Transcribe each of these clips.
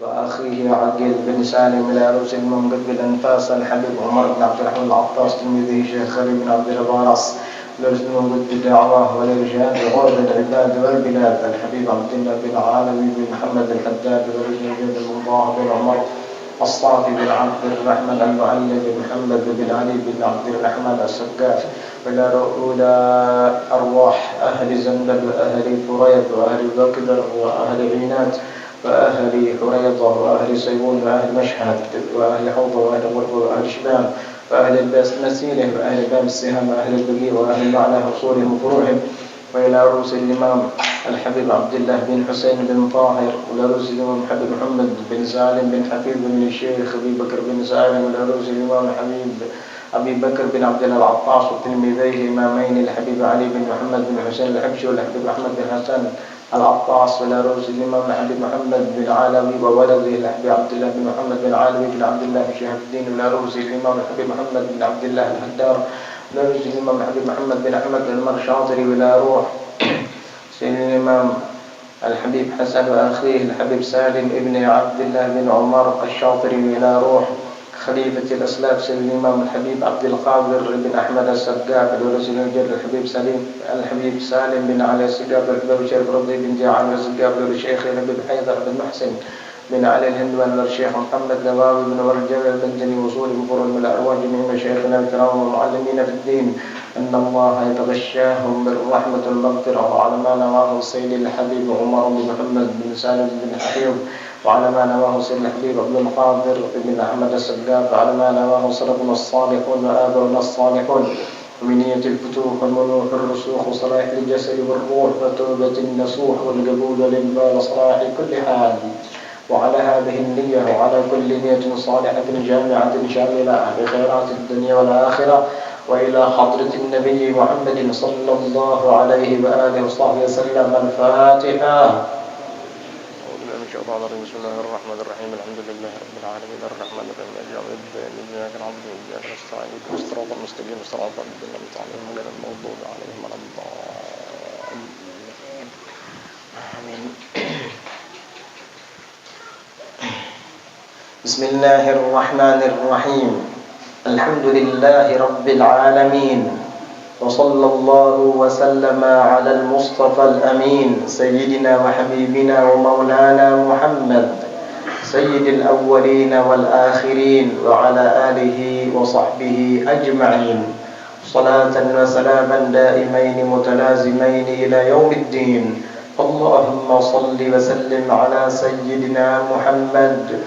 وأخيه عقيل بن سالم العروسي المنقذ بالأنفاس الحبيب عمر بن عبد الرحمن العطاس تلميذه الشيخ خليل بن عبد البارس العروسي المنقذ بالدعوة والإرشاد وغرض العباد والبلاد الحبيب عبد الله بن عالمي بن محمد الحداد العروسي المنقذ المضاع بن عمر الصافي بن عبد الرحمن المعلم بن محمد بن علي بن عبد الرحمن السقاف إلى أرواح أهل زندل وأهل فريض وأهل بكر وأهل عينات وأهل حريضة وأهل سيبون وأهل مشهد وأهل حوضة وأهل غرب وأهل شبان وأهل الباس مسيله وأهل باب السهام وأهل البقيع وأهل معنى أصولهم وفروعهم وإلى رؤوس الإمام الحبيب عبد الله بن حسين بن طاهر وإلى رؤوس الإمام الحبيب محمد بن سالم بن حفيظ بن الشيخ أبي بكر بن سالم وإلى رؤوس الإمام الحبيب أبي بكر بن عبد الله العطاس وتلميذيه الإمامين الحبيب علي بن محمد بن حسين الحبشي والحبيب أحمد بن حسن العطاس وإلى رؤوس الإمام الحبيب محمد بن علوي وولده الحبيب عبد الله بن محمد بن علوي بن عبد الله شهاب الدين وإلى رؤوس الإمام الحبيب محمد بن عبد الله الهدار وإلى رؤوس الإمام الحبيب محمد بن أحمد المرشاطري وإلى روح سيدنا الإمام الحبيب حسن وأخيه الحبيب سالم ابن عبد الله بن عمر الشاطري وإلى روح خليفة الأسلاف سيدنا الإمام الحبيب عبد القادر بن أحمد السقاف الورثي الجل الحبيب سالم بن علي السقاف الحبيب الشيخ رضي بن جعان السقاف الشيخ الحبيب حيدر بن محسن بن علي الهندوان الشيخ محمد نواوي بن ورجل البنزلي وصول بفور من الأرواح جميع مشايخنا الكرام والمعلمين في الدين أن الله يتغشاهم بالرحمة المغفرة وعلى ما نواه سيد الحبيب عمر بن محمد بن سالم بن حفيظ وعلى ما نواه سيد الحبيب عبد القادر بن أحمد السقاف وعلى ما نواه سلفنا الصالحون وآباؤنا الصالحون ومنية الفتوح والمنوح الرسوخ وصلاح الجسد والروح وتوبة النصوح والقبول للبال صلاح كل حال وعلى هذه النية وعلى كل نية صالحة جامعة شاملة بخيرات الدنيا والآخرة وإلى حضرة النبي محمد صلى الله عليه وآله وصحبه وسلم الفاتحة. بسم الله الرحمن الرحيم الحمد لله رب العالمين الرحمن الرحيم مالك يوم الدين إياك نعبد وإياك نستعين اهدنا الصراط المستقيم صراط الذين أنعمت عليهم غير المغضوب عليهم ولا الضالين آمين. بسم الله الرحمن الرحيم الحمد لله رب العالمين وصلى الله وسلم على المصطفى الأمين سيدنا وحبيبنا ومولانا محمد سيد الأولين والآخرين وعلى آله وصحبه أجمعين صلاة وسلاما دائمين متلازمين إلى يوم الدين. اللهم صل وسلم على سيدنا محمد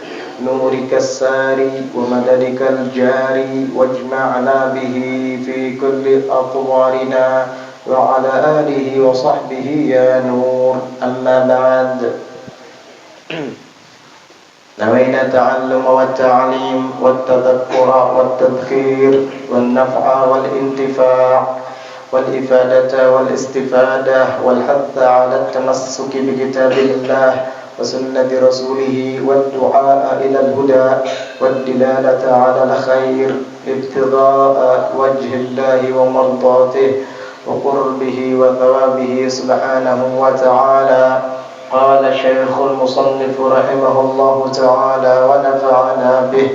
نورك الساري ومددك الجاري واجمعنا به في كل أطوارنا وعلى آله وصحبه يا نور. أما بعد نوينا التعلم والتعليم والتذكر والتذكير والنفع والانتفاع والإفادة والاستفادة والحث على التمسك بكتاب الله وسنة رسوله والدعاء إلى الهدى والدلالة على الخير ابتغاء وجه الله ومرضاته وقربه وثوابه سبحانه وتعالى. قال شيخ المصنف رحمه الله تعالى ونفعنا به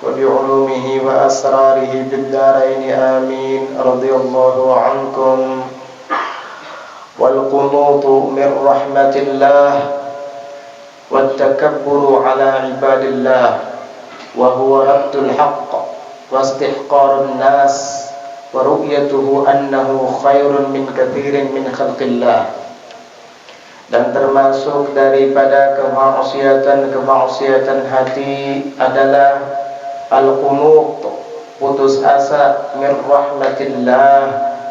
وبعلومه وأسراره بالدارين آمين. رضي الله عنكم. والقنوط من رحمة الله والتكبر على عباد الله وهو رد الحق واستحقار الناس ورؤيته أنه خير من كثير من خلق الله. Dan termasuk daripada kemaksiatan hati adalah al-qunut, putus asa, min rahmatillah,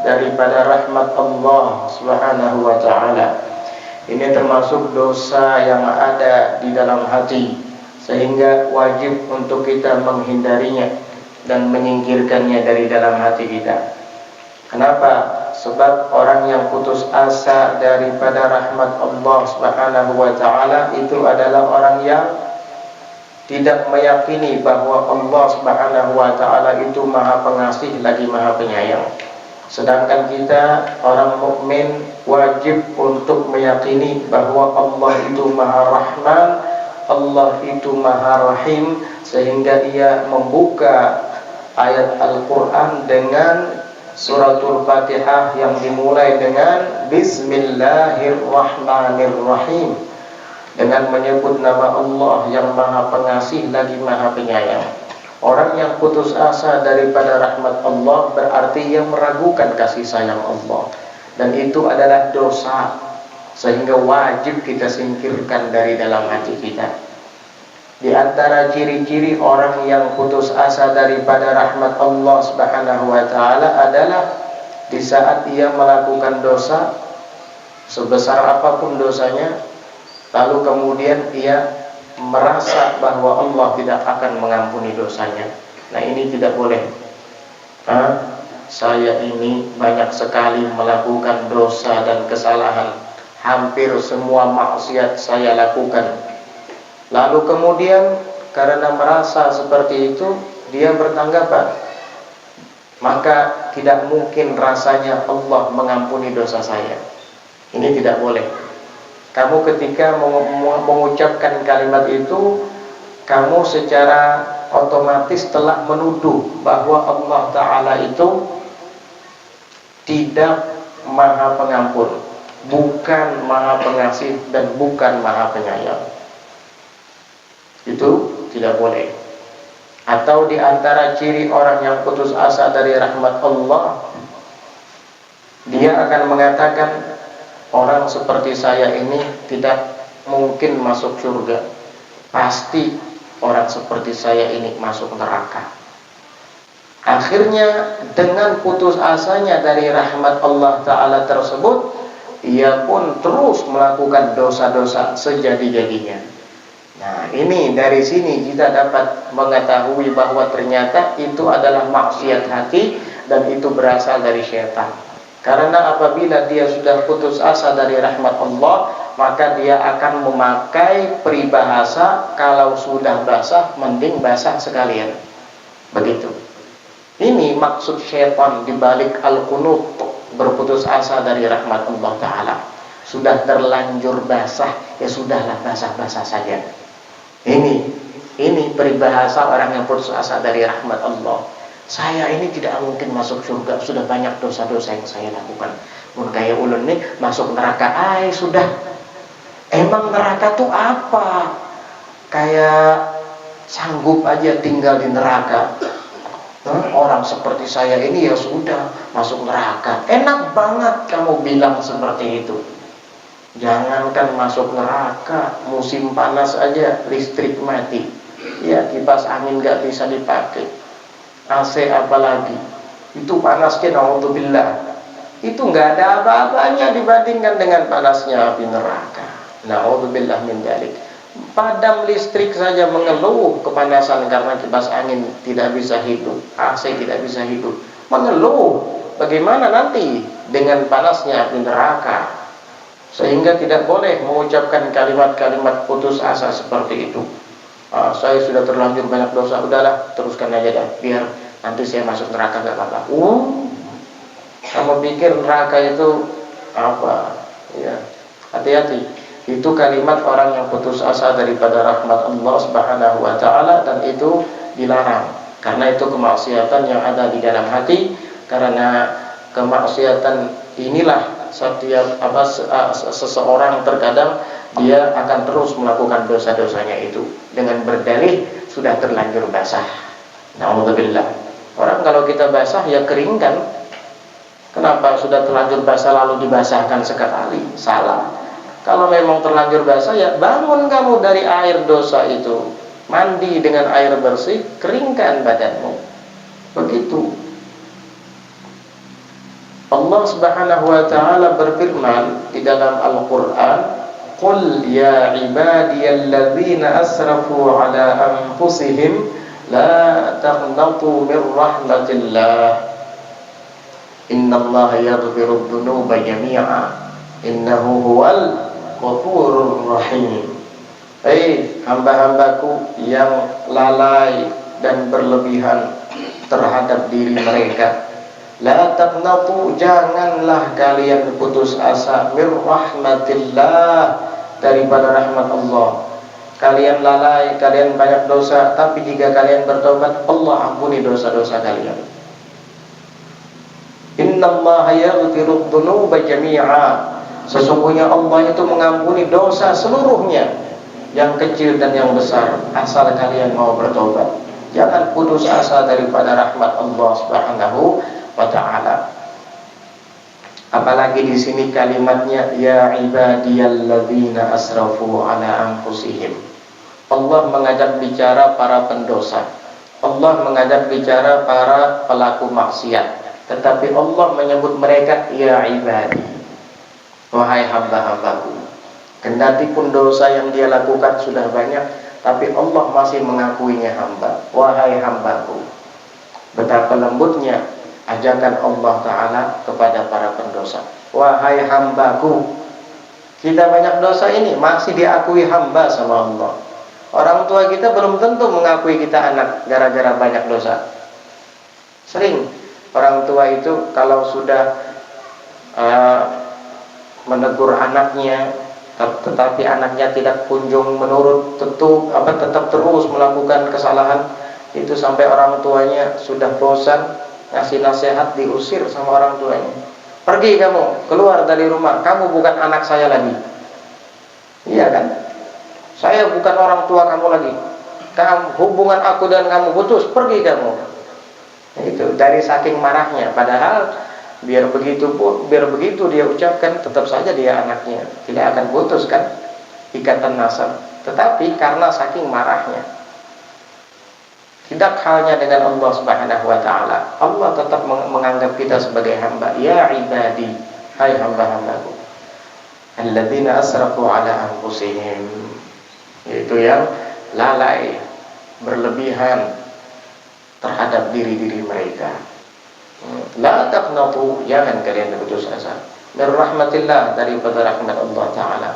daripada rahmat Allah subhanahu wa ta'ala. Ini termasuk dosa yang ada di dalam hati, sehingga wajib untuk kita menghindarinya dan menyingkirkannya dari dalam hati kita. Kenapa? Sebab orang yang putus asa daripada rahmat Allah subhanahu wa ta'ala itu adalah orang yang tidak meyakini bahwa Allah subhanahu wa ta'ala itu maha pengasih lagi maha penyayang. Sedangkan kita orang mukmin wajib untuk meyakini bahwa Allah itu maha rahman, Allah itu Maha Rahim, sehingga ia membuka ayat Al-Quran dengan suratul Fatihah yang dimulai dengan Bismillahirrahmanirrahim, dengan menyebut nama Allah yang Maha Pengasih lagi Maha Penyayang. Orang yang putus asa daripada rahmat Allah berarti ia meragukan kasih sayang Allah, dan itu adalah dosa, sehingga wajib kita singkirkan dari dalam hati kita. Di antara ciri-ciri orang yang putus asa daripada rahmat Allah Subhanahu wa taala adalah di saat ia melakukan dosa, sebesar apapun dosanya, lalu kemudian ia merasa bahwa Allah tidak akan mengampuni dosanya. Nah, ini tidak boleh. Saya ini banyak sekali melakukan dosa dan kesalahan, hampir semua maksiat saya lakukan. Lalu kemudian karena merasa seperti itu, dia bertanggapan, maka tidak mungkin rasanya Allah mengampuni dosa saya. Ini tidak boleh. Kamu ketika mengucapkan kalimat itu, kamu secara otomatis telah menuduh bahwa Allah Ta'ala itu tidak Maha Pengampun, bukan Maha Pengasih, dan bukan Maha Penyayang. Itu tidak boleh. Atau di antara ciri orang yang putus asa dari rahmat Allah, dia akan mengatakan, orang seperti saya ini tidak mungkin masuk surga, pasti orang seperti saya ini masuk neraka. Akhirnya dengan putus asanya dari rahmat Allah Ta'ala tersebut, ia pun terus melakukan dosa-dosa sejadi-jadinya. Nah, ini dari sini kita dapat mengetahui bahwa ternyata itu adalah maksiat hati, dan itu berasal dari syaitan. Karena apabila dia sudah putus asa dari rahmat Allah, maka dia akan memakai peribahasa, kalau sudah basah mending basah sekalian. Begitu. Ini maksud syaitan dibalik al-qunut, berputus asa dari rahmat Allah Ta'ala. Sudah terlanjur basah, ya sudahlah, basah-basah saja. Ini peribahasa orang yang putus asa dari rahmat Allah. Saya ini tidak mungkin masuk surga, sudah banyak dosa-dosa yang saya lakukan. Mun kayak ulun nih masuk neraka, sudah. Emang neraka tuh apa? Kayak sanggup aja tinggal di neraka. Orang seperti saya ini ya sudah masuk neraka. Enak banget kamu bilang seperti itu. Jangankan masuk neraka, musim panas aja listrik mati, ya kipas angin gak bisa dipakai, AC apalagi, itu panasnya naudzubillah, itu gak ada apa-apanya dibandingkan dengan panasnya api neraka. Naudzubillah min dzalik. Padam listrik saja mengeluh kepanasan karena kipas angin tidak bisa hidup, AC tidak bisa hidup, mengeluh. Bagaimana nanti dengan panasnya api neraka? Sehingga tidak boleh mengucapkan kalimat-kalimat putus asa seperti itu. Saya sudah terlanjur banyak dosa, udahlah teruskan aja dah, biar nanti saya masuk neraka gak apa-apa. Kamu pikir neraka itu apa? Ya, hati-hati. Itu kalimat orang yang putus asa daripada rahmat Allah Subhanahu wa Ta'ala, dan itu dilarang. Karena itu kemaksiatan yang ada di dalam hati. Karena kemaksiatan inilah setiap seseorang terkadang dia akan terus melakukan dosa-dosanya itu dengan berdalih sudah terlanjur basah. Naudzubillah. Orang kalau kita basah ya kering kan. Kenapa sudah terlanjur basah lalu dibasahkan sekali? Salah. Kalau memang terlanjur basah, ya bangun kamu dari air dosa itu, mandi dengan air bersih, keringkan badanmu. Begitu. Allah Subhanahu wa Ta'ala berfirman di dalam Al-Quran, Qul ya ibadiyalladzina asrafu ala anfusihim la taqnatu min rahmatillah innallaha yaghfirudz dzunuba jami'a innahu huwal ghafurur rahim. Hei hamba-hambaku yang lalai dan berlebihan terhadap diri mereka, la taqnatu, janganlah kalian putus asa, mir rahmatillah, daripada rahmat Allah. kalian lalai, kalian banyak dosa, tapi jika kalian bertobat, Allah ampuni dosa-dosa kalian. Innallaha yaghfiru dzunuba jami'a. Sesungguhnya Allah itu mengampuni dosa seluruhnya, yang kecil dan yang besar, asal kalian mau bertobat. Jangan putus asa daripada rahmat Allah Subhanahu wa taala. Apalagi di sini kalimatnya ya ibadiyalladzina asrafu ala anfusihim. Allah mengajak bicara para pendosa. Allah mengajak bicara para pelaku maksiat. Tetapi Allah menyebut mereka ya ibadi, wahai hamba-hambaku. Kendati pun dosa yang dia lakukan sudah banyak, tapi Allah masih mengakuinya hamba. Wahai hambaku. Betapa lembutnya ajakan Allah Ta'ala kepada para pendosa. Wahai hambaku. Kita banyak dosa ini masih diakui hamba sama Allah. Orang tua kita belum tentu mengakui kita anak gara-gara banyak dosa. Sering orang tua itu kalau sudah menegur anaknya, tetapi anaknya tidak kunjung menurut, tetap terus melakukan kesalahan, itu sampai orang tuanya sudah bosan, ngasih nasihat, diusir sama orang tuanya. Pergi kamu, keluar dari rumah, kamu bukan anak saya lagi. Iya kan? Saya bukan orang tua kamu lagi. Hubungan aku dan kamu putus, pergi kamu. Itu dari saking marahnya. Padahal biar begitu dia ucapkan, tetap saja dia anaknya, tidak akan putus kan ikatan nasab. Tetapi karena saking marahnya, tidak halnya dengan Allah Subhanahu wa taala. Allah tetap menganggap kita sebagai hamba. Ya ibadi, hai hamba-hambaku, alladzina asrafu ala anfusihim, yaitu yang lalai, berlebihan terhadap diri-diri mereka. La taqnatu, jangan kalian berputus asa min rahmatillah, daripada rahmat Allah Ta'ala.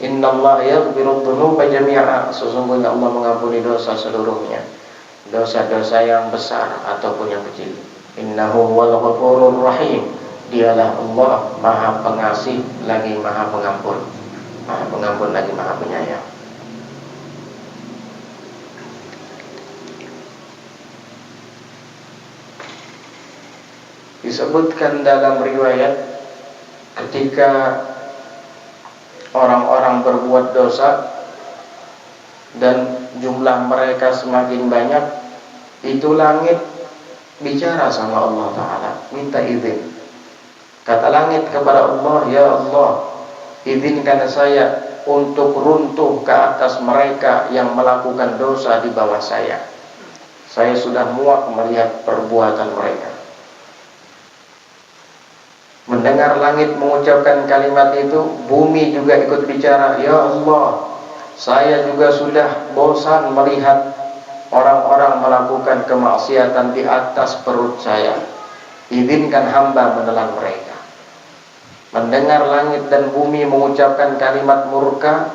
Innallaha yaghfiru dzunuba jami'a. Sesungguhnya Allah mengampuni dosa seluruhnya, dosa-dosa yang besar ataupun yang kecil. Innahu huwal ghafurur rahim. Dialah Allah Maha Pengasih lagi Maha Pengampun. Maha Pengampun lagi Maha Penyayang. Disebutkan dalam riwayat, ketika orang-orang berbuat dosa dan jumlah mereka semakin banyak, itu langit bicara sama Allah Ta'ala, minta izin. Kata langit kepada Allah, ya Allah, izinkan saya untuk runtuh ke atas mereka yang melakukan dosa di bawah saya. Saya sudah muak melihat perbuatan mereka. Mendengar langit mengucapkan kalimat itu, bumi juga ikut bicara, ya Allah, saya juga sudah bosan melihat orang-orang melakukan kemaksiatan di atas perut saya. Izinkan hamba menelan mereka. Mendengar langit dan bumi mengucapkan kalimat murka,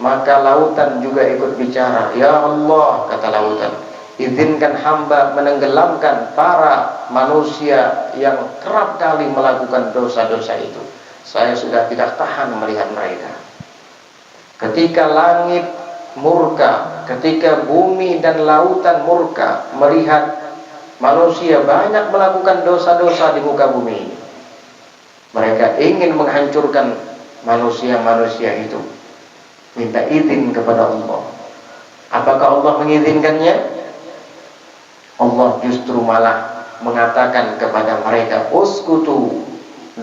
maka lautan juga ikut bicara, ya Allah, kata lautan, izinkan hamba menenggelamkan para manusia yang kerap kali melakukan dosa-dosa itu. Saya sudah tidak tahan melihat mereka. Ketika langit murka, ketika bumi dan lautan murka melihat manusia banyak melakukan dosa-dosa di muka bumi ini, mereka ingin menghancurkan manusia-manusia itu. Minta izin kepada Allah. Apakah Allah mengizinkannya? Allah justru malah mengatakan kepada mereka, uskutu,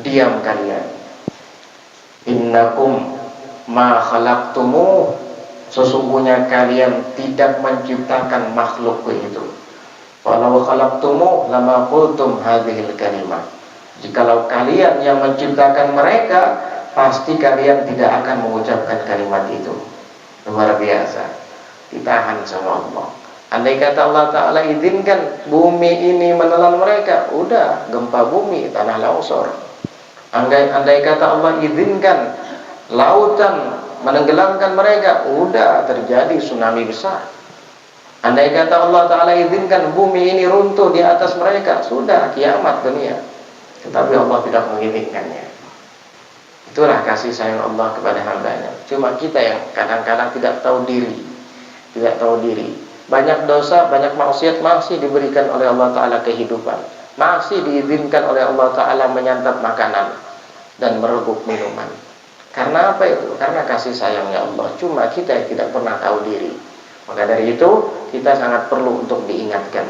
diam kalian. Innakum ma khalaqtumu, sesungguhnya kalian tidak menciptakan makhluk itu. Walau khalaqtumu lama qultum hadhil kalimah. Jikalau kalian yang menciptakan mereka, pasti kalian tidak akan mengucapkan kalimat itu. Luar biasa, ditahan sama Allah. Andai kata Allah Ta'ala izinkan bumi ini menelan mereka, udah gempa bumi, tanah longsor. Andai kata Allah izinkan lautan menenggelamkan mereka, udah terjadi tsunami besar. Andai kata Allah Ta'ala izinkan bumi ini runtuh di atas mereka, sudah kiamat dunia. Tetapi Allah tidak mengizinkannya. Itulah kasih sayang Allah kepada hambanya. Cuma kita yang kadang-kadang tidak tahu diri. Tidak tahu diri. Banyak dosa, banyak maksiat masih diberikan oleh Allah Ta'ala kehidupan. Masih diizinkan oleh Allah Ta'ala menyantap makanan dan merebut minuman. Karena apa itu? Karena kasih sayangnya Allah. Cuma kita yang tidak pernah tahu diri. Maka dari itu kita sangat perlu untuk diingatkan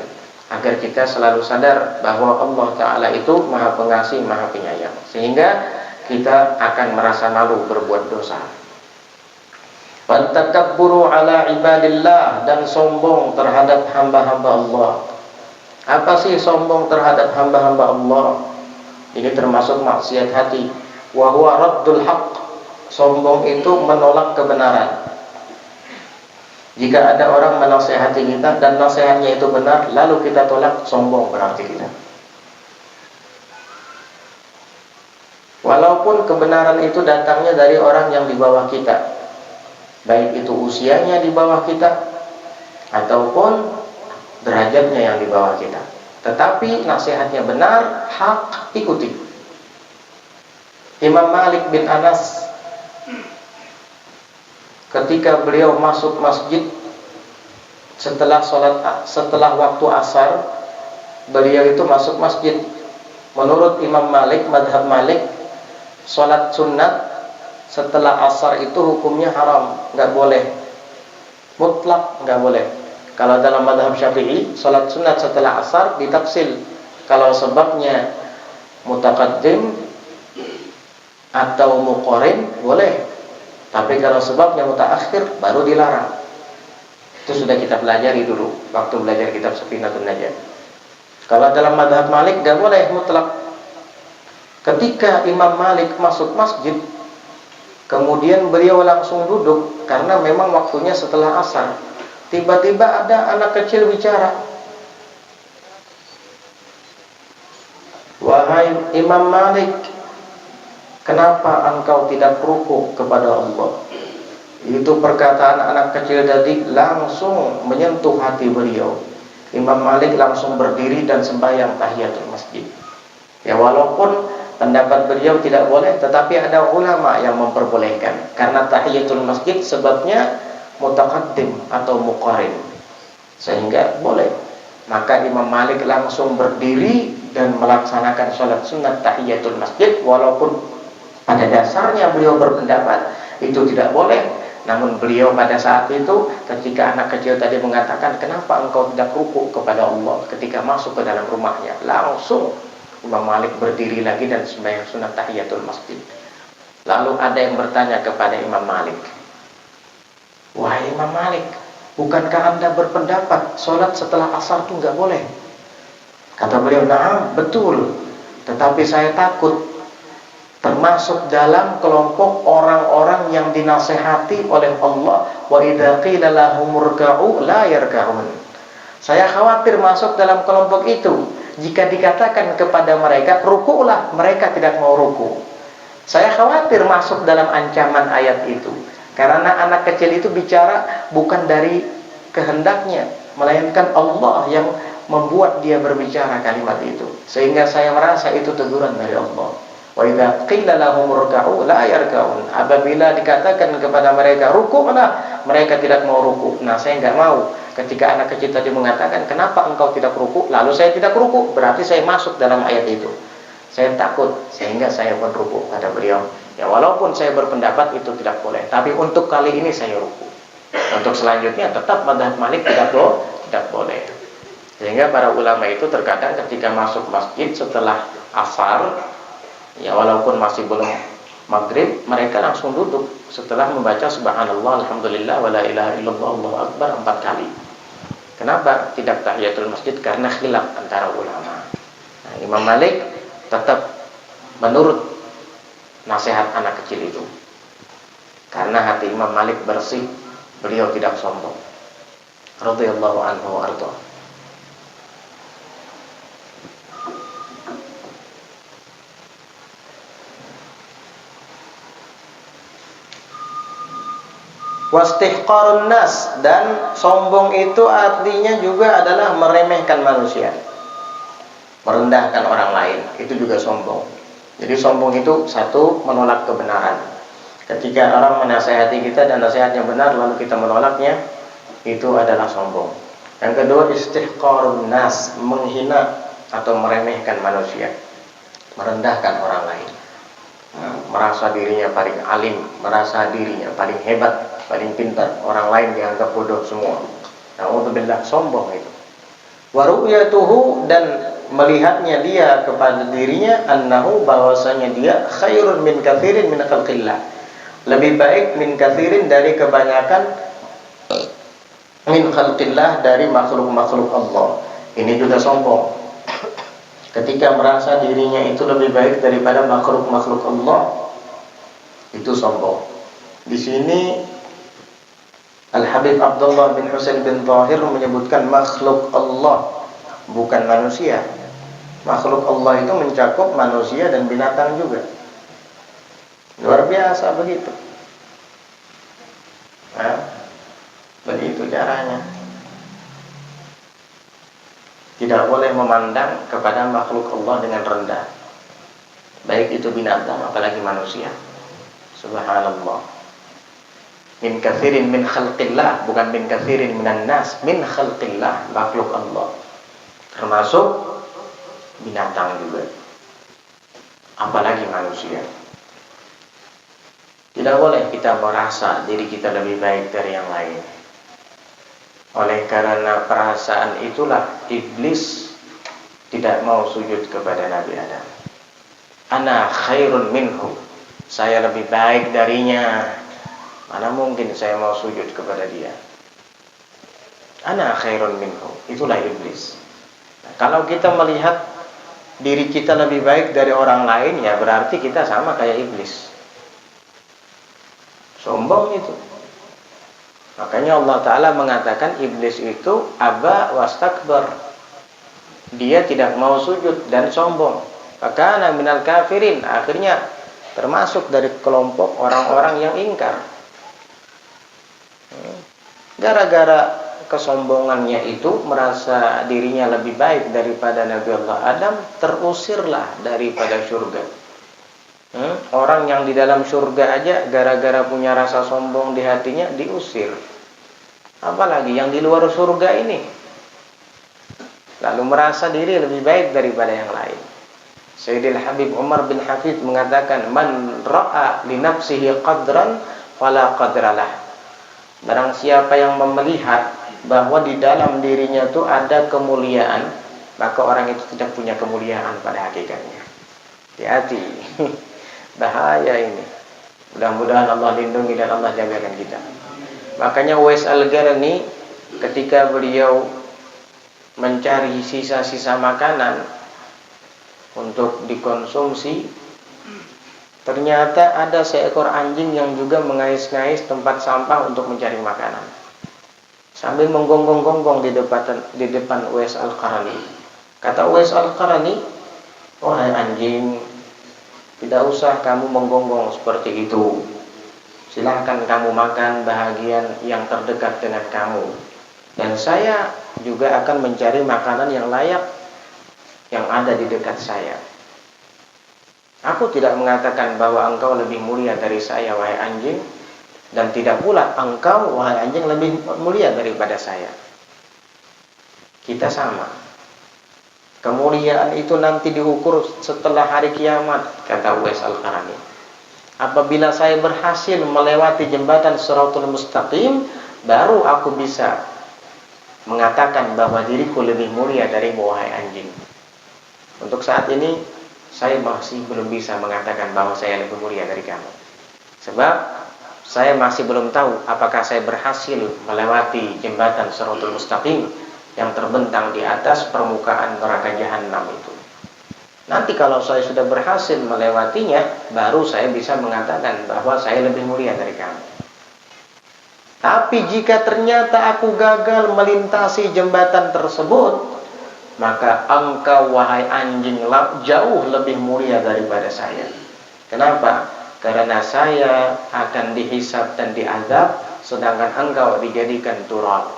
agar kita selalu sadar bahwa Allah Ta'ala itu Maha Pengasih, Maha Penyayang. Sehingga kita akan merasa malu berbuat dosa. Watakabburu ala ibadillah, dan sombong terhadap hamba-hamba Allah. Apa sih sombong terhadap hamba-hamba Allah? Ini termasuk maksiat hati. Wa huwa raddul haqq. Sombong itu menolak kebenaran. Jika ada orang menasihati kita dan nasihatnya itu benar, lalu kita tolak, sombong berarti kita. Walaupun kebenaran itu datangnya dari orang yang di bawah kita, baik itu usianya di bawah kita ataupun derajatnya yang di bawah kita, tetapi nasihatnya benar, hak, ikuti. Imam Malik bin Anas, ketika beliau masuk masjid setelah waktu asar, beliau itu masuk masjid. Menurut Imam Malik, madhab Malik, sholat sunat setelah asar itu hukumnya haram, nggak boleh, mutlak nggak boleh. Kalau dalam madhab Syafi'i, sholat sunat setelah asar ditafsil. Kalau sebabnya mutaqaddim atau muqarin boleh, tapi kalau sebabnya mutaakhir baru dilarang. Itu sudah kita pelajari dulu waktu belajar kitab Safinatun Najah. Kalau dalam madhab Malik nggak boleh mutlak. Ketika Imam Malik masuk masjid, kemudian beliau langsung duduk karena memang waktunya setelah asar. Tiba-tiba ada anak kecil bicara, "Wahai Imam Malik, kenapa engkau tidak rukuk kepada Allah?" Itu perkataan anak kecil tadi langsung menyentuh hati beliau. Imam Malik langsung berdiri dan sembahyang tahiyatul masjid. Ya, walaupun pendapat beliau tidak boleh, tetapi ada ulama yang memperbolehkan. Karena tahiyatul masjid sebabnya mutaqaddim atau muqarin, sehingga boleh. Maka Imam Malik langsung berdiri dan melaksanakan sholat sunat tahiyatul masjid. Walaupun pada dasarnya beliau berpendapat itu tidak boleh, namun beliau pada saat itu ketika anak kecil tadi mengatakan, "Kenapa engkau tidak rukuk kepada Allah?" ketika masuk ke dalam rumahnya, langsung Imam Malik berdiri lagi dan sembahyang sunat tahiyatul masjid. Lalu ada yang bertanya kepada Imam Malik, "Wahai Imam Malik, bukankah Anda berpendapat sholat setelah asar itu nggak boleh?" Kata beliau, "Na'am, betul. Tetapi saya takut termasuk dalam kelompok orang-orang yang dinasehati oleh Allah, wa idza qila lahum irka'u la yarka'un." Saya khawatir masuk dalam kelompok itu. Jika dikatakan kepada mereka rukuklah, mereka tidak mau ruku. Saya khawatir masuk dalam ancaman ayat itu. Karena anak kecil itu bicara bukan dari kehendaknya, melainkan Allah yang membuat dia berbicara kalimat itu. Sehingga saya merasa itu teguran dari Allah. Wa idza qila lahum irka'u la yarka'un. Apabila dikatakan kepada mereka rukuklah, mereka tidak mau ruku. Nah, saya enggak mau. Ketika anak kecil tadi mengatakan, "Kenapa engkau tidak ruku?" lalu saya tidak ruku, berarti saya masuk dalam ayat itu. Saya takut, sehingga saya pun ruku. Kata beliau, ya walaupun saya berpendapat itu tidak boleh, tapi untuk kali ini saya ruku. Untuk selanjutnya tetap madhab Malik tidak boleh. Sehingga para ulama itu terkadang ketika masuk masjid setelah asar, ya walaupun masih belum maghrib, mereka langsung duduk setelah membaca subhanallah, alhamdulillah, wa la ilaha illallah, Allahu akbar 4 kali. Kenapa tidak tahiyatul masjid? Karena khilaf antara ulama. Nah, Imam Malik tetap menurut nasihat anak kecil itu. Karena hati Imam Malik bersih, beliau tidak sombong. Radhiyallahu anhu wa ardha. Wastihqarun nas, dan sombong itu artinya juga adalah meremehkan manusia, merendahkan orang lain, itu juga sombong. Jadi sombong itu satu, menolak kebenaran. Ketika orang menasihati kita dan nasihatnya benar lalu kita menolaknya, itu adalah sombong. Yang kedua, istihqarun nas, menghina atau meremehkan manusia, merendahkan orang lain. Merasa dirinya paling alim, merasa dirinya paling hebat, paling pintar, orang lain dianggap bodoh semua. Na'udzubillah, sombong itu. Wa ru'yatuhu, dan melihatnya dia kepada dirinya, annahu, bahwasanya dia khairun min katsirin min khalqillah, lebih baik min katsirin, dari kebanyakan, min khalqillah, dari makhluk-makhluk Allah. Ini juga sombong. Ketika merasa dirinya itu lebih baik daripada makhluk-makhluk Allah, itu sombong. Di sini Al-Habib Abdullah bin Husain bin Thahir menyebutkan makhluk Allah, bukan manusia. Makhluk Allah itu mencakup manusia dan binatang juga. Luar biasa begitu. Nah, begitu caranya. Tidak boleh memandang kepada makhluk Allah dengan rendah, baik itu binatang apalagi manusia. Subhanallah. Min katsirin min khalqillah, bukan min katsirin minan nas, min khalqillah, makhluk Allah, termasuk binatang juga, apalagi manusia. Tidak boleh kita merasa diri kita lebih baik dari yang lain. Oleh karena perasaan itulah iblis tidak mau sujud kepada Nabi Adam. Ana khairun minhu, saya lebih baik darinya, mana mungkin saya mau sujud kepada dia. Ana khairun minhu, itulah iblis. Nah, kalau kita melihat diri kita lebih baik dari orang lain, ya berarti kita sama kayak iblis. Sombong itu. Makanya Allah Ta'ala mengatakan iblis itu aba wastakbar, dia tidak mau sujud dan sombong. Fakana minal kafirin, akhirnya termasuk dari kelompok orang-orang yang ingkar. Gara-gara kesombongannya itu, merasa dirinya lebih baik daripada Nabi Allah Adam, terusirlah daripada surga. Orang yang di dalam surga aja gara-gara punya rasa sombong di hatinya diusir, apalagi yang di luar surga ini. Lalu merasa diri lebih baik daripada yang lain. Sayyidil Habib Umar bin Hafid mengatakan, man ra'a li nafsihi qadran fala qadralah. Barang siapa yang melihat bahwa di dalam dirinya itu ada kemuliaan, maka orang itu tidak punya kemuliaan pada hakikatnya. Hati-hati. Bahaya ini. Mudah-mudahan Allah lindungi dan Allah jagakan kita. Makanya Uwais Al-Qarni ketika beliau mencari sisa-sisa makanan untuk dikonsumsi, ternyata ada seekor anjing yang juga mengais-ngais tempat sampah untuk mencari makanan, sambil menggonggong-gonggong di depan Uwais Al-Qarni. Kata Uwais Al-Qarni, wahai anjing, tidak usah kamu menggonggong seperti itu. Silahkan kamu makan bahagian yang terdekat dengan kamu, dan saya juga akan mencari makanan yang layak yang ada di dekat saya. Aku tidak mengatakan bahwa engkau lebih mulia dari saya, wahai anjing, dan tidak pula engkau, wahai anjing, lebih mulia daripada saya. Kita sama. Kemuliaan itu nanti diukur setelah hari kiamat, kata Uwais Al-Qarni. Apabila saya berhasil melewati jembatan Shirathul Mustaqim, baru aku bisa mengatakan bahwa diriku lebih mulia darimu, wahai anjing. Untuk saat ini saya masih belum bisa mengatakan bahwa saya lebih mulia dari kamu, sebab saya masih belum tahu apakah saya berhasil melewati jembatan Shirathul Mustaqim yang terbentang di atas permukaan neraka jahanam itu. Nanti kalau saya sudah berhasil melewatinya, baru saya bisa mengatakan bahwa saya lebih mulia dari kamu. Tapi jika ternyata aku gagal melintasi jembatan tersebut, maka engkau, wahai anjing, jauh lebih mulia daripada saya. Kenapa? Karena saya akan dihisab dan diazab, sedangkan engkau dijadikan turab,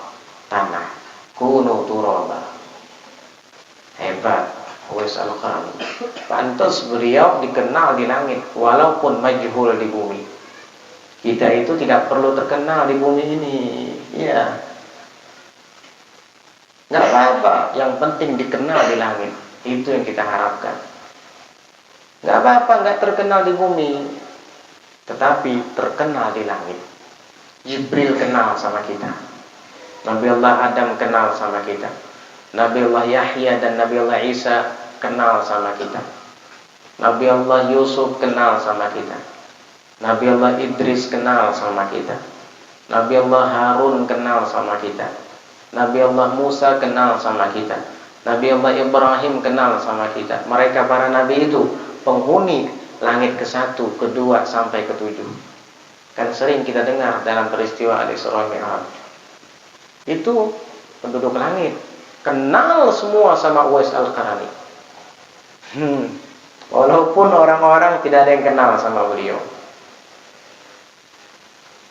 tanah. Kunu turaba. Hebat. Uwais Al-Qarni. Pantas beliau dikenal di langit walaupun majhul di bumi. Kita itu tidak perlu terkenal di bumi ini. Ya, nggak apa-apa, yang penting dikenal di langit. Itu yang kita harapkan. Nggak apa-apa nggak terkenal di bumi, tetapi terkenal di langit. Jibril kenal sama kita, Nabi Allah Adam kenal sama kita, Nabi Allah Yahya dan Nabi Allah Isa kenal sama kita, Nabi Allah Yusuf kenal sama kita, Nabi Allah Idris kenal sama kita, Nabi Allah Harun kenal sama kita, Nabi Allah Musa kenal sama kita, Nabi Allah Ibrahim kenal sama kita. Mereka para nabi itu penghuni langit ke-1, ke-2 sampai ke-7. Kan sering kita dengar dalam peristiwa Al-Isra Mi'raj. Itu penduduk langit kenal semua sama Uwais Al-Qarni. Walaupun orang-orang tidak ada yang kenal sama beliau.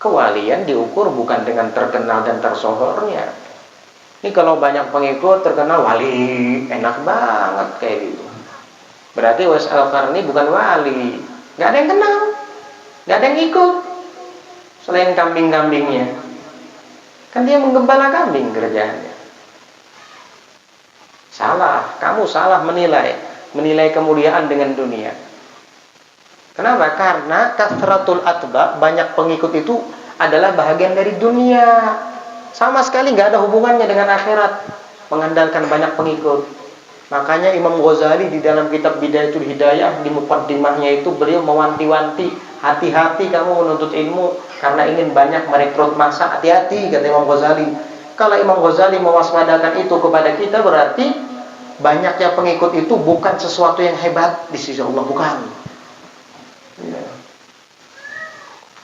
Kewalian diukur bukan dengan terkenal dan tersohornya. Ini kalau banyak pengikut terkenal wali, enak banget kayak gitu. Berarti Uwais Al-Qarni bukan wali. Gak ada yang kenal, gak ada yang ikut selain kambing-kambingnya. Kan dia menggembala kambing kerjaannya. Salah, kamu salah menilai kemuliaan dengan dunia. Kenapa? Karena kasratul atba, banyak pengikut itu adalah bahagian dari dunia. Sama sekali nggak ada hubungannya dengan akhirat. Mengandalkan banyak pengikut. Makanya Imam Ghazali di dalam kitab Bidayatul Hidayah di muqaddimahnya itu beliau mewanti-wanti, hati-hati kamu menuntut ilmu karena ingin banyak merekrut massa. Hati-hati, kata Imam Ghazali. Kalau Imam Ghazali mewaspadakan itu kepada kita, berarti banyaknya pengikut itu bukan sesuatu yang hebat di sisi Allah, bukan. Ya.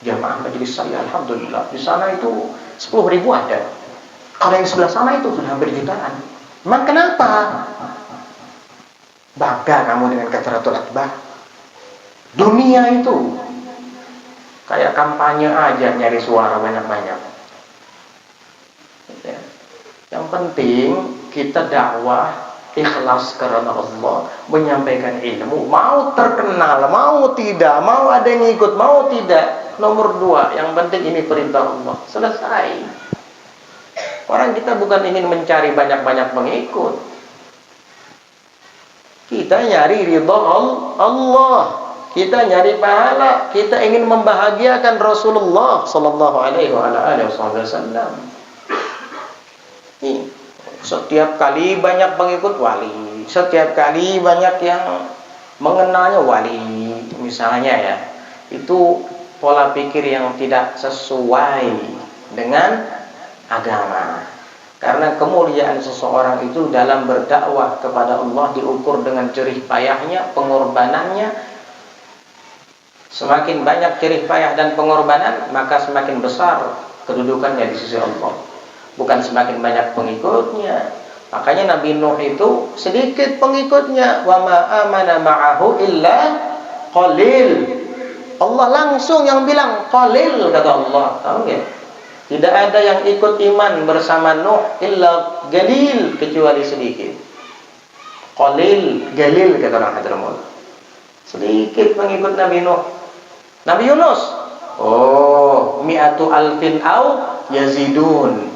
Jamaah majelis saya, alhamdulillah, di sana itu 10.000 ada. Kalau yang sebelah sana itu sudah hampir jutaan. Memang kenapa? Bangga kamu dengan kasratul atba. Dunia itu kayak kampanye aja, nyari suara banyak-banyak. Ya. Yang penting kita dakwah ikhlas karena Allah, menyampaikan ilmu, mau terkenal, mau tidak, mau ada yang ikut, mau tidak, nomor 2, yang penting ini perintah Allah, selesai. Orang kita bukan ingin mencari banyak-banyak pengikut, kita nyari ridha Allah, kita nyari pahala, kita ingin membahagiakan Rasulullah sallallahu alaihi wasallam. Setiap kali banyak pengikut wali, setiap kali banyak yang mengenalnya wali, misalnya ya, itu pola pikir yang tidak sesuai dengan agama. Karena kemuliaan seseorang itu dalam berdakwah kepada Allah diukur dengan jerih payahnya, pengorbanannya. Semakin banyak jerih payah dan pengorbanan, maka semakin besar kedudukannya di sisi Allah. Bukan semakin banyak pengikutnya. Makanya Nabi Nuh itu sedikit pengikutnya. Wa ma amana ma'ahu illa qalil. Allah langsung yang bilang qalil, kata Allah. Tahu nggak? Tidak ada yang ikut iman bersama Nuh illa galil, kecuali sedikit. Qalil, galil, kata orang Hadramut. Sedikit pengikut Nabi Nuh. Nabi Yunus, oh, mi'atu alfin au yazidun.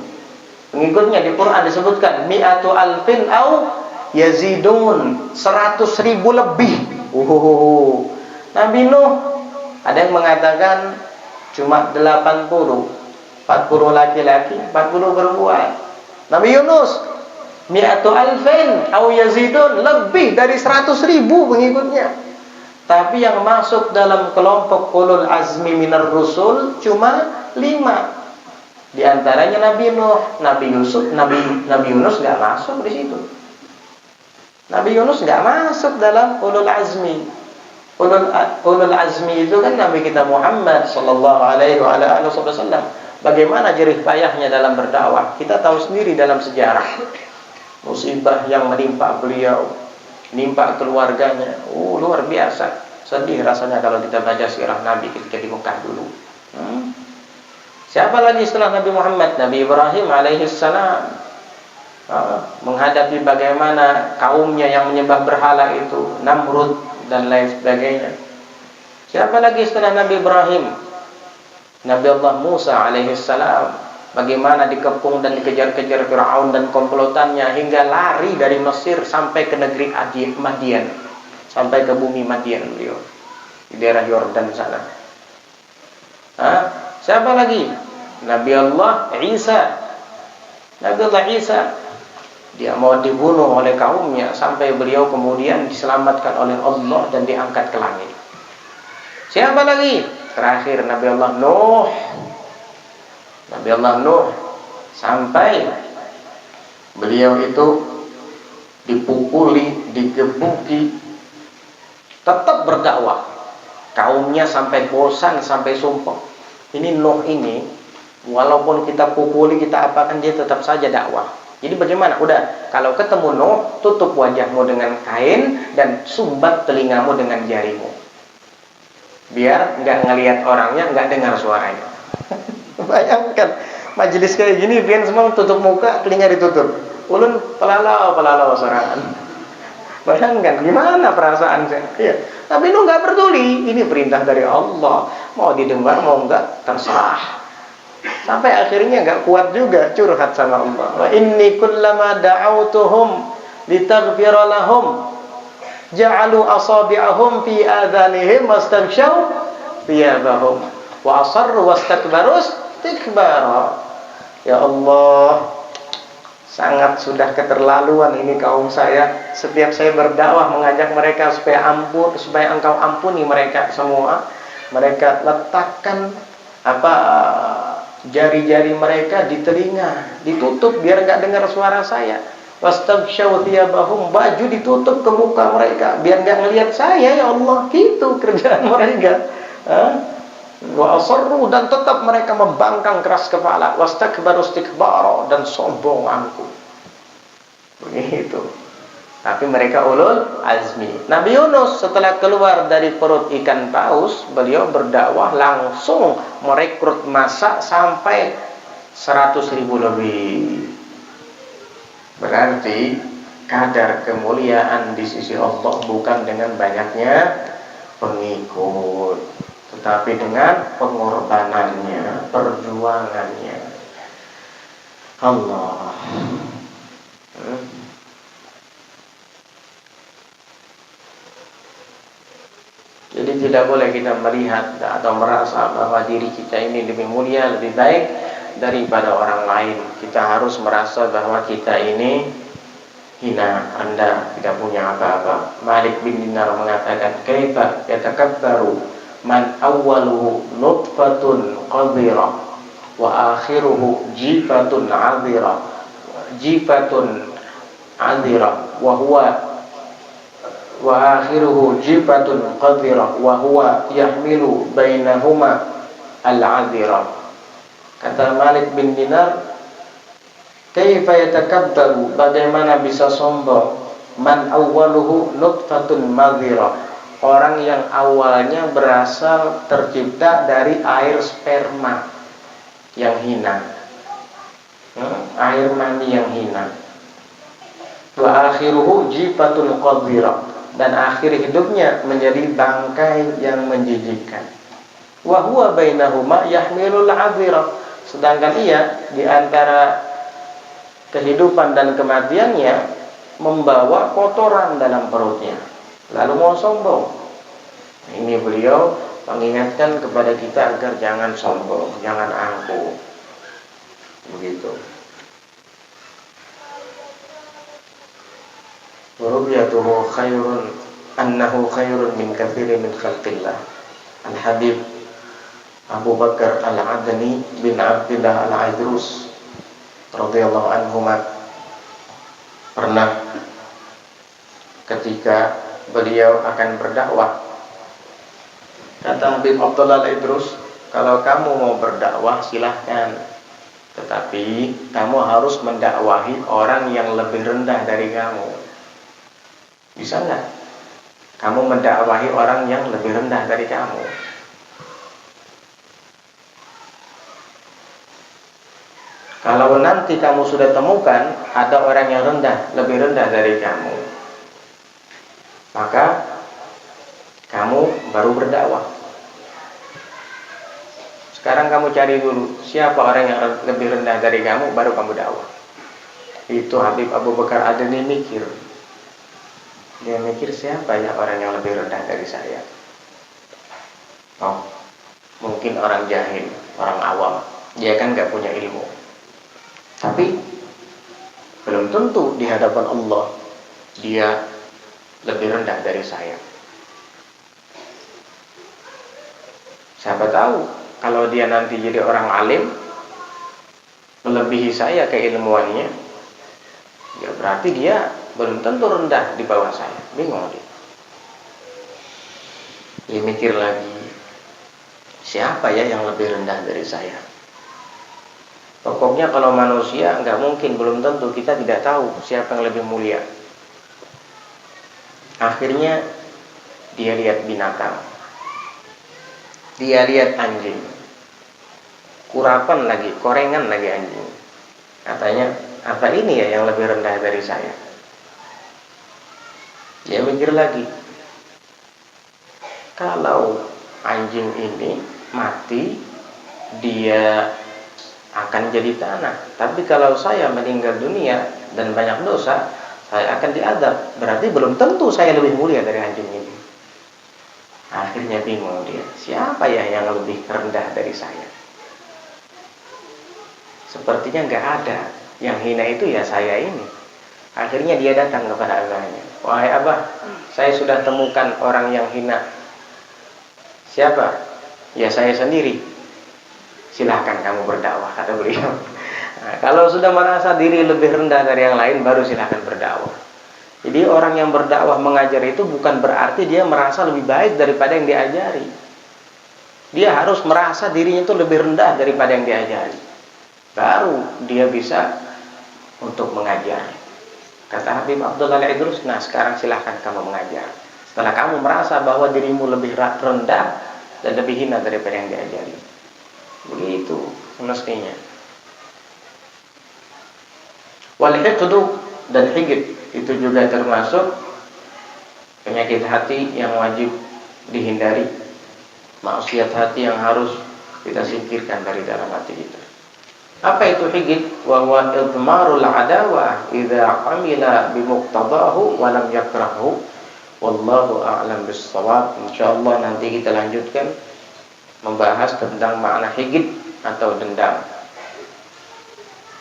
Pengikutnya di Quran disebutkan mi'atu alfin au yazidun, 100.000 lebih. Nabi Nuh ada yang mengatakan cuma 80, 40 laki-laki, 40 perempuan. Nabi Yunus mi'atu alfin au yazidun, lebih dari 100.000 pengikutnya. Tapi yang masuk dalam kelompok ulul azmi minar rusul cuma 5. Di antaranya Nabi Nuh, Nabi Yusuf, Nabi Yunus nggak masuk di situ. Nabi Yunus nggak masuk dalam ulul azmi. Ulul azmi itu kan Nabi kita Muhammad sallallahu alaihi wasallam. Bagaimana jerih payahnya dalam berdakwah? Kita tahu sendiri dalam sejarah musibah yang menimpa beliau, menimpa keluarganya. Luar biasa. Sedih rasanya kalau kita baca sirah Nabi ketika di Mekah dulu. Siapa lagi setelah Nabi Muhammad? Nabi Ibrahim alaihissalam. menghadapi bagaimana kaumnya yang menyembah berhala itu, Namrud dan lain sebagainya. Siapa lagi setelah Nabi Ibrahim? Nabi Allah Musa alaihissalam, bagaimana dikepung dan dikejar-kejar Fir'aun dan komplotannya hingga lari dari Mesir sampai ke negeri Madian, sampai ke bumi Madian beliau di daerah Yordan sana. Siapa lagi? Nabi Allah Isa. Nabi Allah Isa, dia mau dibunuh oleh kaumnya sampai beliau kemudian diselamatkan oleh Allah dan diangkat ke langit. Siapa lagi? Terakhir Nabi Allah Nuh. Nabi Allah Nuh, sampai beliau itu dipukuli, digebuki, tetap berdakwah. Kaumnya sampai bosan, sampai sumpah. Ini Nuh ini, walaupun kita pukuli, kita apakan, dia tetap saja dakwah. Jadi bagaimana? Udah, kalau ketemu Nuh, tutup wajahmu dengan kain dan sumbat telingamu dengan jarimu, biar nggak ngelihat orangnya, nggak dengar suaranya. Bayangkan majelis kayak gini, biar semua tutup muka, telinga ditutup, ulun pelalau sorangan. Bayangkan gimana perasaan saya. Iya. Tapi Nuh nggak peduli, ini perintah dari Allah, mau didengar mau nggak terserah. Sampai akhirnya nggak kuat juga, curhat sama Allah. Wa inni kullama da'autuhum litaghfira lahum ja'alu asabi'ahum fi adhanihim wastaghshaw thiyabahum wa asarru wastakbaru istikbara. Ya Allah, sangat sudah keterlaluan ini kaum saya. Setiap saya berdakwah mengajak mereka supaya engkau ampuni mereka semua, mereka letakkan jari-jari mereka di telinga, ditutup biar nggak dengar suara saya. Wastabshaw thiyabahum, baju ditutup ke muka mereka biar nggak ngelihat saya. Ya Allah, gitu kerjaan mereka. Wa asarru, dan tetap mereka membangkang keras kepala. Wastakbaru istikbara, dan sombong angkuh. Begitu. Tapi mereka ulul azmi. Nabi Yunus setelah keluar dari perut ikan paus, beliau berdakwah langsung merekrut massa sampai 100.000 lebih. Berarti kadar kemuliaan di sisi Allah bukan dengan banyaknya pengikut, tetapi dengan pengorbanannya, perjuangannya. Allah. Jadi tidak boleh kita melihat atau merasa bahwa diri kita ini lebih mulia, lebih baik daripada orang lain. Kita harus merasa bahwa kita ini hina, rendah, tidak punya apa-apa. Malik bin Dinar mengatakan, kaifa yatakabbaru man awwaluhu nutfatun qadhira wa akhiruhu jifatun 'adhira wa akhiruhu jifatun qadhira wa huwa yahmilu bainahuma al-'adhira. Kata Malik bin Dinar, kaifa yatakabbaru, bagaimana bisa sombong, man awwaluhu nutfatun madhira, orang yang awalnya berasal tercipta dari air sperma yang hina, air mani yang hina. Wa akhiruhu jifatun qadhira, dan akhir hidupnya menjadi bangkai yang menjijikkan. Wa huwa bainahuma yahmilul 'adhira, sedangkan ia di antara kehidupan dan kematiannya membawa kotoran dalam perutnya, lalu mau sombong. Ini beliau mengingatkan kepada kita agar jangan sombong, jangan angkuh. Begitu. Ru'yatuhu khairun, annahu khairun min katsirin min khalqillah. Al-Habib Abu Bakar Al-Adani bin Abdullah Al-Aidrus radhiyallahu anhuma pernah ketika beliau akan berdakwah, kata Habib Abdullah Al-Aidrus, kalau kamu mau berdakwah silahkan, tetapi kamu harus mendakwahi orang yang lebih rendah dari kamu. Bisa nggak kamu mendakwahi orang yang lebih rendah dari kamu? Kalau nanti kamu sudah temukan ada orang yang rendah, lebih rendah dari kamu, maka kamu baru berdakwah. Sekarang kamu cari dulu siapa orang yang lebih rendah dari kamu, baru kamu dakwah. Itu Habib Abu Bakar Adani mikir. Dia mikir, siapa ya orang yang lebih rendah dari saya? Oh, mungkin orang jahil, orang awam. Dia kan gak punya ilmu. Tapi belum tentu di hadapan Allah dia lebih rendah dari saya. Siapa tahu kalau dia nanti jadi orang alim melebihi saya keilmuannya, ya berarti dia belum tentu rendah di bawah saya. Bingung dia. Dia mikir lagi, siapa ya yang lebih rendah dari saya? Pokoknya kalau manusia nggak mungkin, belum tentu, kita tidak tahu siapa yang lebih mulia. Akhirnya dia lihat binatang, dia lihat anjing, kurapan lagi, korengan lagi anjing. Katanya, apa ini ya yang lebih rendah dari saya? Dia mikir lagi, kalau anjing ini mati, dia akan jadi tanah. Tapi kalau saya meninggal dunia dan banyak dosa, saya akan diadab. Berarti belum tentu saya lebih mulia dari anjing ini. Akhirnya bingung dia, siapa ya yang lebih rendah dari saya? Sepertinya nggak ada. Yang hina itu ya saya ini. Akhirnya dia datang kepada abahnya. Wahai abah, saya sudah temukan orang yang hina. Siapa? Ya saya sendiri. Silahkan kamu berdakwah, kata beliau. Nah, kalau sudah merasa diri lebih rendah dari yang lain, baru silahkan berdakwah. Jadi orang yang berdakwah mengajar itu bukan berarti dia merasa lebih baik daripada yang diajari. Dia harus merasa dirinya itu lebih rendah daripada yang diajari, baru dia bisa untuk mengajar. Kata Habib Abdullah Al-Idrus, nah sekarang silahkan kamu mengajar. Setelah kamu merasa bahwa dirimu lebih rendah dan lebih hina daripada yang diajari. Begitu mestinya. Wal hiqdu, dan higid itu juga termasuk penyakit hati yang wajib dihindari, maksiat hati yang harus kita singkirkan dari dalam hati kita. Apa itu higid? Wa huwa idmarul adawah idza amila bimuqtadahu wa lam yakrahu. Wallahu a'lam bis-shawab. Insyaallah nanti kita lanjutkan membahas tentang makna higid atau dendam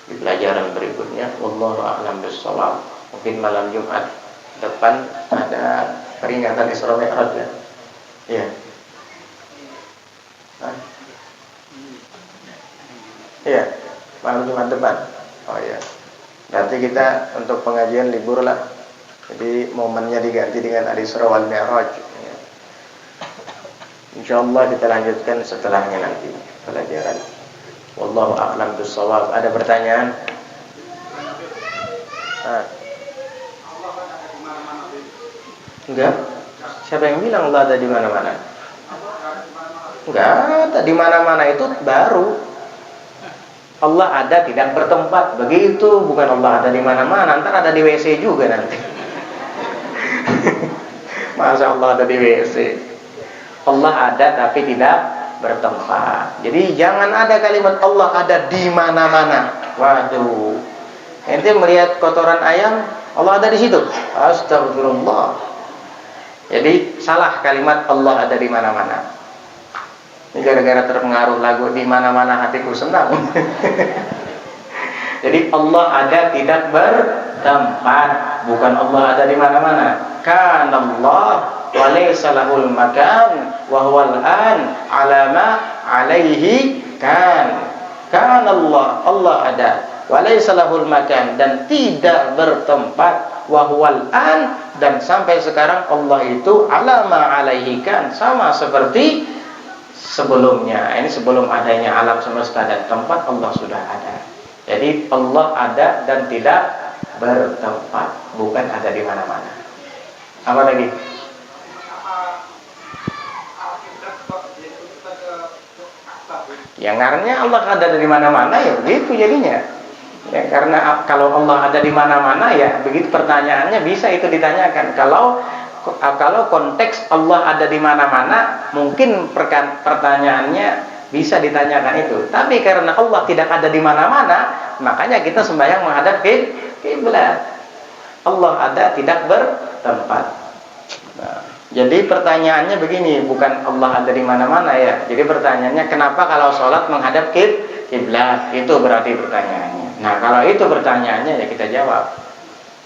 di pelajaran berikutnya. Wallahu a'lam bis-shawab. Mungkin malam Jumat depan ada peringatan Isra Mi'raj ya. Iya. Iya, malam Jumat depan. Oh iya. Berarti kita untuk pengajian libur lah. Jadi momennya diganti dengan Al-Isra wal Mi'raj. InsyaAllah kita lanjutkan setelahnya nanti pelajaran. Wallahu a'lam bis-shawab. Ada pertanyaan? Enggak. Siapa yang bilang Allah ada di mana-mana? Enggak, ada di mana-mana itu baru. Allah ada tidak bertempat, begitu. Bukan Allah ada di mana-mana, ntar ada di WC juga nanti. Masa Allah ada di WC? Allah ada tapi tidak bertempat. Jadi jangan ada kalimat Allah ada di mana-mana. Waduh. Ente melihat kotoran ayam, Allah ada di situ. Astagfirullah. Jadi salah kalimat Allah ada di mana-mana. Ini gara-gara terpengaruh lagu Di Mana-Mana Hatiku Senang. Jadi Allah ada tidak bertempat, bukan Allah ada di mana-mana. Kan Allah wa laysa lahul makan wa huwal an ala ma alaihi kan. Kan Allah ada wa laysa lahul makan, dan tidak bertempat, wa huwal an, dan sampai sekarang Allah itu ala ma alaihi kan, sama seperti sebelumnya. Ini sebelum adanya alam semesta dan tempat, Allah sudah ada. Jadi Allah ada dan tidak bertempat, bukan ada di mana-mana. Apa lagi? Yang ngarannya Allah ada di mana-mana, ya begitu jadinya. Ya, karena kalau Allah ada di mana-mana, ya begitu pertanyaannya bisa itu ditanyakan. Kalau konteks Allah ada di mana-mana, mungkin pertanyaannya bisa ditanyakan itu. Tapi karena Allah tidak ada di mana-mana, makanya kita sembahyang menghadap kiblat. Allah ada tidak bertempat. Nah, jadi pertanyaannya begini, bukan Allah ada di mana-mana ya. Jadi pertanyaannya, kenapa kalau sholat menghadap kiblat? Itu berarti pertanyaannya. Nah, kalau itu pertanyaannya ya kita jawab.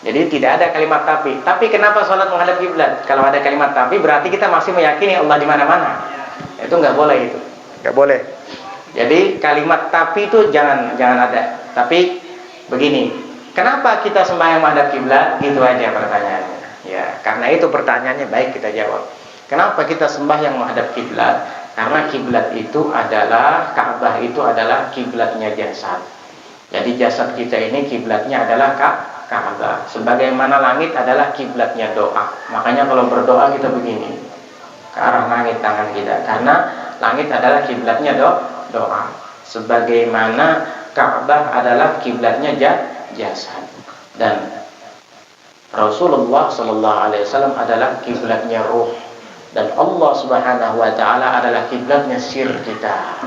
Jadi tidak ada kalimat tapi. Tapi kenapa sholat menghadap kiblat? Kalau ada kalimat tapi berarti kita masih meyakini Allah di mana-mana. Itu nggak boleh itu. Nggak boleh. Jadi kalimat tapi itu jangan ada. Tapi begini, kenapa kita sembahyang menghadap kiblat? Gitu aja pertanyaannya. Ya, karena itu pertanyaannya baik kita jawab. Kenapa kita sembahyang menghadap kiblat? Karena kiblat itu adalah Ka'bah itu adalah kiblatnya jasad. Jadi jasad kita ini kiblatnya adalah Ka'bah. Sebagaimana langit adalah kiblatnya doa. Makanya kalau berdoa kita begini, ke arah langit tangan kita, karena langit adalah kiblatnya doa. Sebagaimana Ka'bah adalah kiblatnya jasad. Dan Rasulullah sallallahu alaihi wasallam adalah kiblatnya ruh. Dan Allah Subhanahu wa taala adalah kiblatnya sir kita.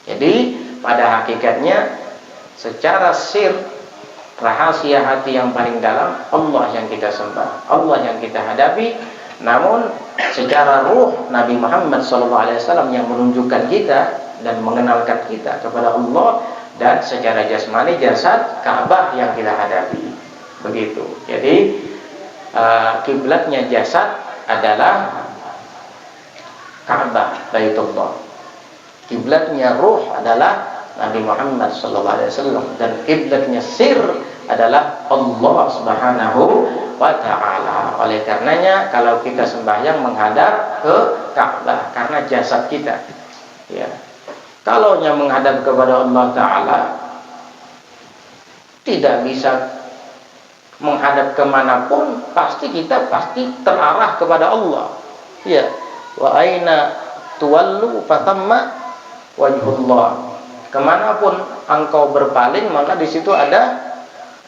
Jadi pada hakikatnya secara sir, rahasia hati yang paling dalam, Allah yang kita sembah, Allah yang kita hadapi. Namun secara ruh, Nabi Muhammad SAW yang menunjukkan kita dan mengenalkan kita kepada Allah. Dan secara jasmani, jasad, Ka'bah yang kita hadapi. Begitu. Jadi kiblatnya jasad adalah Ka'bah, Baitullah. Kiblatnya ruh adalah Nabi Muhammad SAW, dan kiblatnya sir adalah Allah Subhanahu wa taala. Oleh karenanya kalau kita sembahyang menghadap ke Ka'bah karena jasad kita. Ya. Kalau yang menghadap kepada Allah taala, tidak bisa menghadap kemanapun, kita pasti terarah kepada Allah. Ya. Wa aina tuwallu fatamma wajhullah. Kemanapun engkau berpaling, maka di situ ada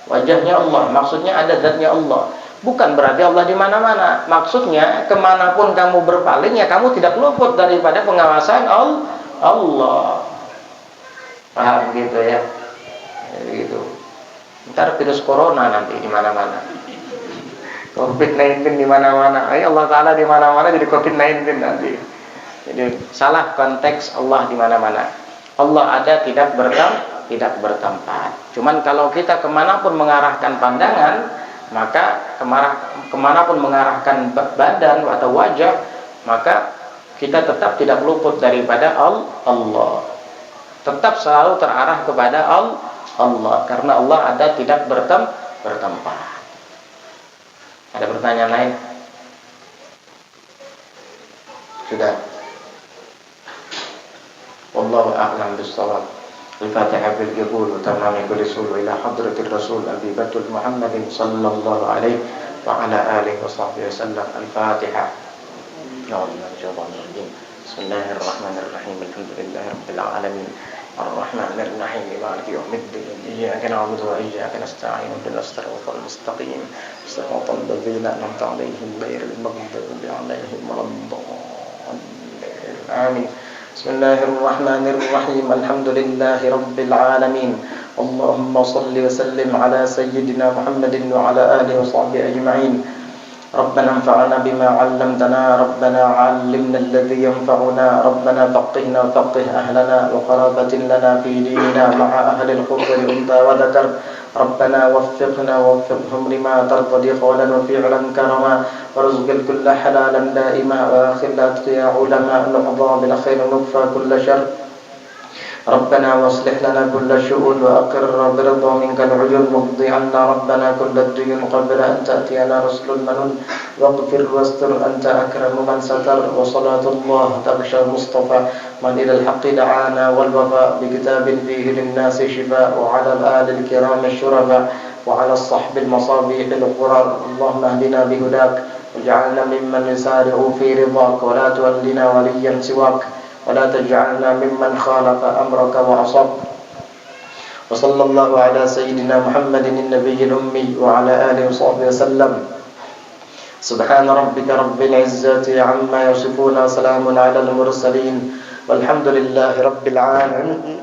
wajahnya Allah. Maksudnya ada zatnya Allah. Bukan berarti Allah di mana-mana. Maksudnya kemanapun kamu berpaling, ya kamu tidak luput daripada pengawasan Allah. Paham gitu ya? Gitu. Ntar virus corona nanti di mana-mana. COVID-19 di mana-mana. Allah Taala di mana-mana jadi COVID-19 nanti. Jadi salah konteks Allah di mana-mana. Allah ada tidak bertempat. Cuman kalau kita kemanapun mengarahkan pandangan, maka kemanapun mengarahkan badan atau wajah, maka kita tetap tidak luput daripada Allah. Tetap selalu terarah kepada Allah, karena Allah ada tidak bertempat. Ada pertanyaan lain? Sudah. Wallahu a'lam bis-shawab. Al-Fatihah bil qabul wa tamam kulli sul ila hadratir Rasul Abi Bakr Muhammadin sallallahu alaihi wa ala alihi wa sahbihi wasallam. Al-Fatihah. Bismillahirrahmanirrahim. Alhamdulillahirabbil alamin. Ar-Rahmanir-Rahim. Maliki yaumiddin. Iyyaka na'budu wa iyyaka nasta'in. Ihdinas siratal mustaqim. Siratal ladzina an'amta 'alaihim ghairil maghdubi 'alaihim waladdallin. Amin. Bismillahirrahmanirrahim. Alhamdulillahi rabbil alamin. Allahumma salli wa sallim ala sayyidina Muhammadin wa ala alihi wa sahbihi ajma'in. Rabbana anfa'na bima 'allamtana, Rabbana 'allimna alladhi yanfa'una, Rabbana faqihna wa faqih ahlana wa qarabatin lana fi dinina ma'a ahli al-kufri unta wa dhakar. Rabbana waffiqna waffiqhum lima tartadi qawlan wa fi'lan karama warzuqil kulla halalan daima wa akhil atqiya ulama nuqdha bil khair nukfa kulla syarr. ربنا واصلح لنا كل الشؤون وأقر برضا منك العيون واقض عنا ربنا كل الديون قبل أن تأتينا رسل المنون واغفر واستر أنت أكرم من ستر. وصلاة الله تغشى المصطفى من إلى الحق دعانا والوفاء بكتاب فيه للناس شفاء وعلى الآل الكرام الشرفاء وعلى الصحب المصابيح الغرر. اللهم اهدنا بهداك واجعلنا ممن يسارع في رضاك ولا تولنا وليا سواك ولا تجعلنا ممن خالف أمرك وعصاك. وصلى الله على سيدنا محمد النبي الأمي وعلى آله وصحبه وسلم. سبحان ربك رب العزة عما يصفون وسلام على المرسلين والحمد لله رب العالمين.